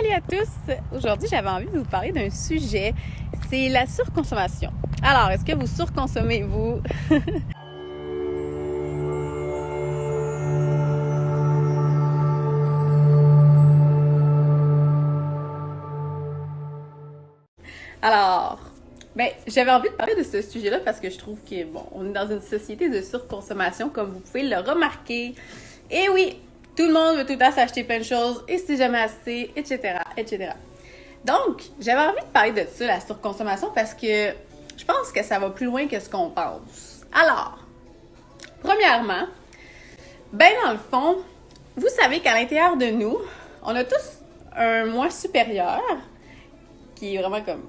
Salut à tous! Aujourd'hui, j'avais envie de vous parler d'un sujet, c'est la surconsommation. Alors, est-ce que vous surconsommez, vous? Alors, j'avais envie de parler de ce sujet-là parce que je trouve que, bon, on est dans une société de surconsommation, comme vous pouvez le remarquer. Et oui, tout le monde veut tout le temps s'acheter plein de choses et c'est jamais assez, etc., etc. Donc, j'avais envie de parler de ça, la surconsommation, parce que je pense que ça va plus loin que ce qu'on pense. Alors, premièrement, dans le fond, vous savez qu'à l'intérieur de nous, on a tous un moi supérieur, qui est vraiment comme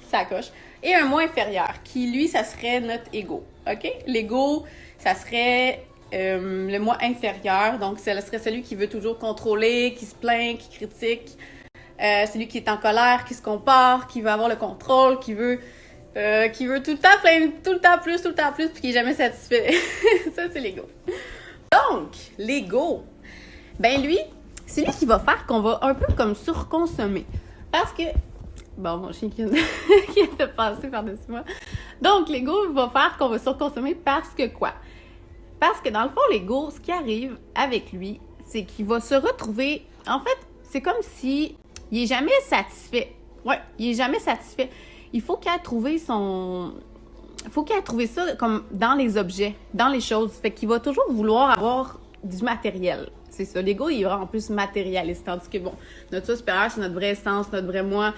sa coche, et un moi inférieur, qui lui, ça serait notre ego, ok? L'ego, ça serait le moi inférieur, donc ça serait celui qui veut toujours contrôler, qui se plaint, qui critique, celui qui est en colère, qui se compare, qui veut avoir le contrôle, qui veut tout le temps plein, tout le temps plus, puis qui est jamais satisfait. Ça, c'est l'ego. Donc, l'ego, lui, c'est lui qui va faire qu'on va un peu comme surconsommer. Parce que, bon, mon chien qui vient de passer par-dessus moi. Donc, l'ego va faire qu'on va surconsommer parce que quoi? Parce que dans le fond, l'ego, ce qui arrive avec lui, c'est qu'il va se retrouver, en fait, c'est comme si il est jamais satisfait. Ouais, il est jamais satisfait. Il faut qu'il ait trouvé ça comme dans les objets, dans les choses. Fait qu'il va toujours vouloir avoir du matériel. C'est ça. L'ego, il est vraiment plus matérialiste. Tandis que, bon, notre soi supérieur, c'est notre vrai essence, notre vrai moi.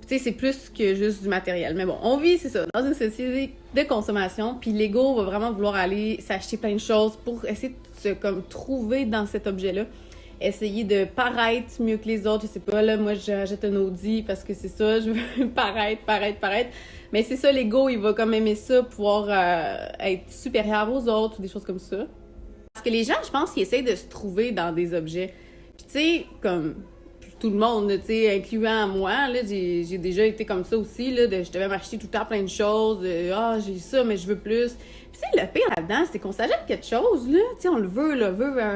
Tu sais, c'est plus que juste du matériel. Mais bon, on vit, c'est ça, dans une société de consommation. Puis l'ego va vraiment vouloir aller s'acheter plein de choses pour essayer de se comme trouver dans cet objet-là. Essayer de paraître mieux que les autres. Je sais pas, là, moi, j'achète un Audi parce que c'est ça, je veux paraître. Mais c'est ça, l'ego, il va comme aimer ça, pouvoir être supérieur aux autres, ou des choses comme ça. Parce que les gens, je pense, ils essayent de se trouver dans des objets. Puis tu sais, comme tout le monde, tu sais, incluant moi, là, j'ai déjà été comme ça aussi, là, je devais m'acheter tout le temps plein de choses. J'ai ça, mais je veux plus. Puis tu sais, le pire là-dedans, c'est qu'on s'achète quelque chose, là, tu sais, on le veut,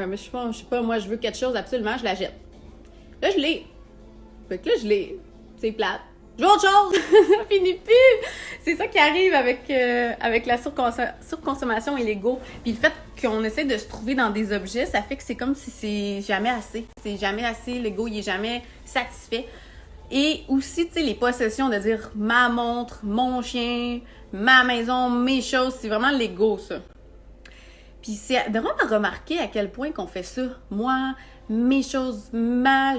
mais je sais pas, moi, je veux quelque chose, absolument, je l'achète. Là, je l'ai. Fait que là, je l'ai. C'est plate. Je veux autre chose! Ça finit plus! C'est ça qui arrive avec la surconsommation et l'ego. Puis le fait qu'on essaie de se trouver dans des objets, ça fait que c'est comme si c'est jamais assez. C'est jamais assez, l'ego, il est jamais satisfait. Et aussi, tu sais, les possessions, de dire ma montre, mon chien, ma maison, mes choses, c'est vraiment l'ego, ça. Puis c'est vraiment remarquer à quel point qu'on fait ça. Moi, mes choses, moi,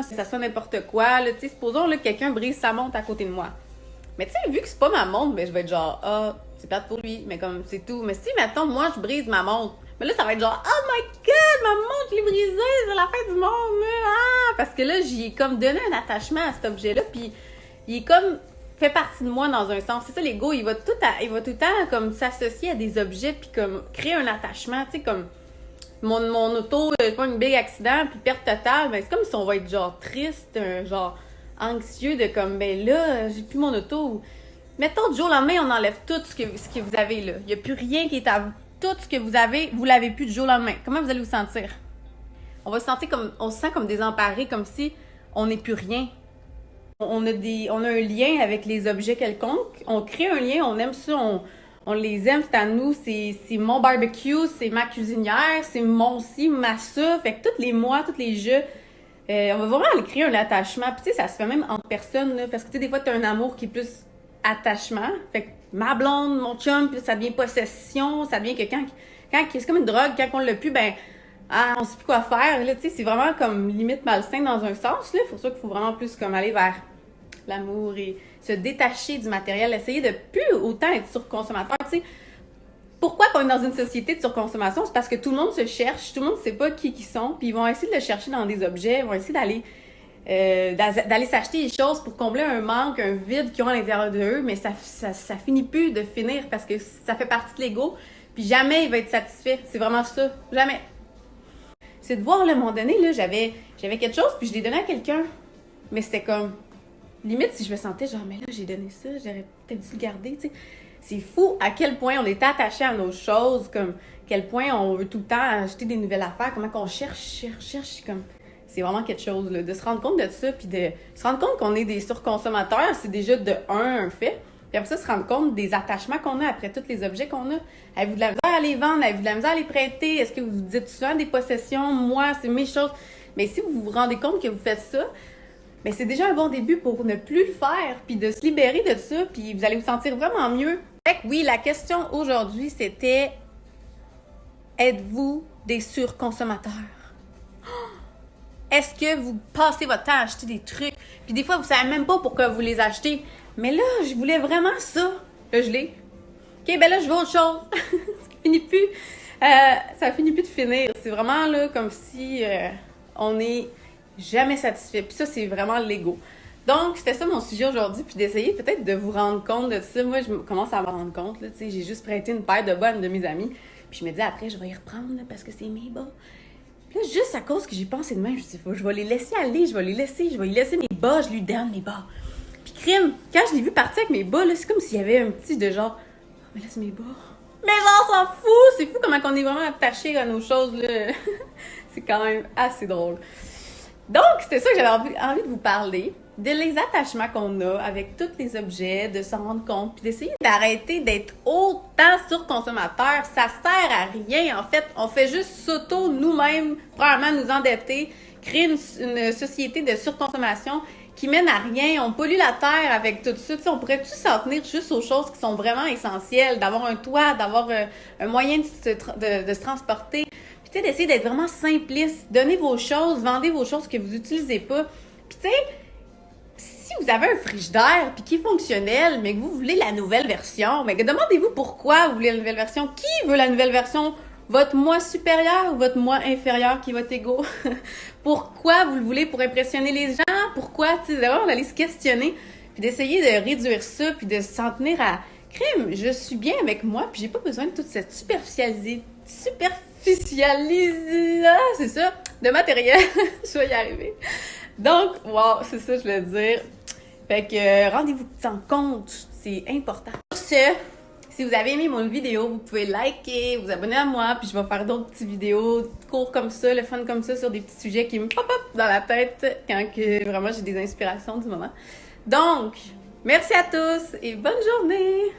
ça soit n'importe quoi. Tu sais, supposons que quelqu'un brise sa montre à côté de moi. Mais tu sais, vu que c'est pas ma montre, je vais être genre, c'est plate pour lui, mais comme c'est tout. Mais si, mettons, moi, je brise ma montre, mais là, ça va être genre, oh my god, ma montre, je l'ai brisée, c'est la fin du monde, là. Parce que là, j'y ai comme donné un attachement à cet objet-là, puis il est comme fait partie de moi dans un sens. C'est ça, l'ego, il va tout le temps comme s'associer à des objets, puis comme créer un attachement, tu sais, comme mon auto, j'ai pas un big accident, puis perte totale, c'est comme si on va être genre triste, genre anxieux de comme, là, j'ai plus mon auto. Mettons, du jour au lendemain, on enlève tout ce que vous avez là. Il n'y a plus rien qui est à vous. Tout ce que vous avez, vous l'avez plus du jour au lendemain. Comment vous allez vous sentir? On va se sentir comme, on se sent comme désemparé, comme si on n'est plus rien. On a un lien avec les objets quelconques. On crée un lien, on aime ça, on les aime, c'est à nous, c'est mon barbecue, c'est ma cuisinière, c'est mon ci, ma ça. Fait que tous les mois, tous les jeux, on va vraiment aller créer un attachement. Puis tu sais, ça se fait même entre personnes, là, parce que tu sais, des fois, tu as un amour qui est plus attachement. Fait que ma blonde, mon chum, puis ça devient possession, ça devient que quand c'est comme une drogue, quand on l'a plus, on sait plus quoi faire. Là, tu sais, c'est vraiment comme limite malsain dans un sens, là. Pour ça qu'il faut vraiment plus comme aller vers l'amour et se détacher du matériel, essayer de plus autant être surconsommateur. Tu sais, pourquoi on est dans une société de surconsommation? C'est parce que tout le monde se cherche, tout le monde ne sait pas qui ils sont, puis ils vont essayer de le chercher dans des objets, ils vont essayer d'aller s'acheter des choses pour combler un manque, un vide qu'ils ont à l'intérieur d'eux, mais ça finit plus de finir parce que ça fait partie de l'ego, puis jamais il va être satisfait. C'est vraiment ça. Jamais. C'est de voir, là, à un moment donné, là, j'avais quelque chose, puis je l'ai donné à quelqu'un. Mais c'était comme, limite, si je me sentais genre, mais là, j'ai donné ça, j'aurais peut-être dû le garder, tu sais. C'est fou à quel point on est attaché à nos choses, comme, quel point on veut tout le temps acheter des nouvelles affaires, comment qu'on cherche, comme, c'est vraiment quelque chose, là, de se rendre compte de ça, puis de se rendre compte qu'on est des surconsommateurs, c'est déjà de un fait. Puis après ça, se rendre compte des attachements qu'on a après tous les objets qu'on a. Avez-vous de la misère à les vendre? Avez-vous de la misère à les prêter? Est-ce que vous vous dites souvent des possessions? Moi, c'est mes choses. Mais si vous vous rendez compte que vous faites ça, bien, c'est déjà un bon début pour ne plus le faire, puis de se libérer de ça, puis vous allez vous sentir vraiment mieux. Fait que oui, la question aujourd'hui, c'était: êtes-vous des surconsommateurs? Est-ce que vous passez votre temps à acheter des trucs, puis des fois, vous savez même pas pourquoi vous les achetez? Mais là, je voulais vraiment ça. Là, je l'ai. OK, ben là, je veux autre chose. Ça finit plus. Ça finit plus de finir. C'est vraiment là comme si on n'est jamais satisfait. Puis ça, c'est vraiment l'ego. Donc, c'était ça mon sujet aujourd'hui, puis d'essayer peut-être de vous rendre compte de ça. Moi, je commence à me rendre compte, là, tu sais, j'ai juste prêté une paire de bas à une de mes amies, puis je me dis après, je vais y reprendre, là, parce que c'est mes bas. Puis là, juste à cause que j'ai pensé de même, je me suis dit, je vais les laisser aller, je vais lui laisser mes bas, je lui donne mes bas. Puis crime, quand je l'ai vu partir avec mes bas, là, c'est comme s'il y avait un petit de genre, oh, mais là, c'est mes bas. Mais genre, on s'en fout! C'est fou comment on est vraiment attaché à nos choses, là. C'est quand même assez drôle. Donc, c'était ça que j'avais envie de vous parler, de les attachements qu'on a avec tous les objets, de s'en rendre compte, puis d'essayer d'arrêter d'être autant surconsommateur. Ça sert à rien, en fait. On fait juste nous-mêmes, probablement nous endetter, créer une société de surconsommation qui mène à rien. On pollue la terre avec tout ça. Tu sais, on pourrait tous s'en tenir juste aux choses qui sont vraiment essentielles, d'avoir un toit, d'avoir un moyen de se transporter. Puis tu sais, d'essayer d'être vraiment simpliste. Donnez vos choses, vendez vos choses que vous n'utilisez pas. Puis tu sais, si vous avez un frigidaire puis qui est fonctionnel, mais que vous voulez la nouvelle version, mais demandez-vous pourquoi vous voulez la nouvelle version. Qui veut la nouvelle version? Votre moi supérieur ou votre moi inférieur qui est votre ego? Pourquoi vous le voulez? Pour impressionner les gens? Pourquoi? Tu sais, d'abord, d'aller se questionner, puis d'essayer de réduire ça, puis de s'en tenir à crime. Je suis bien avec moi, puis j'ai pas besoin de toute cette superficialité, c'est ça, de matériel. Je vais y arriver. Donc, wow, c'est ça que je voulais dire. Fait que rendez-vous en compte, c'est important. Sur ce, si vous avez aimé mon vidéo, vous pouvez liker, vous abonner à moi, puis je vais faire d'autres petites vidéos courtes comme ça, le fun comme ça, sur des petits sujets qui me pop-up dans la tête quand que vraiment j'ai des inspirations du moment. Donc, merci à tous et bonne journée!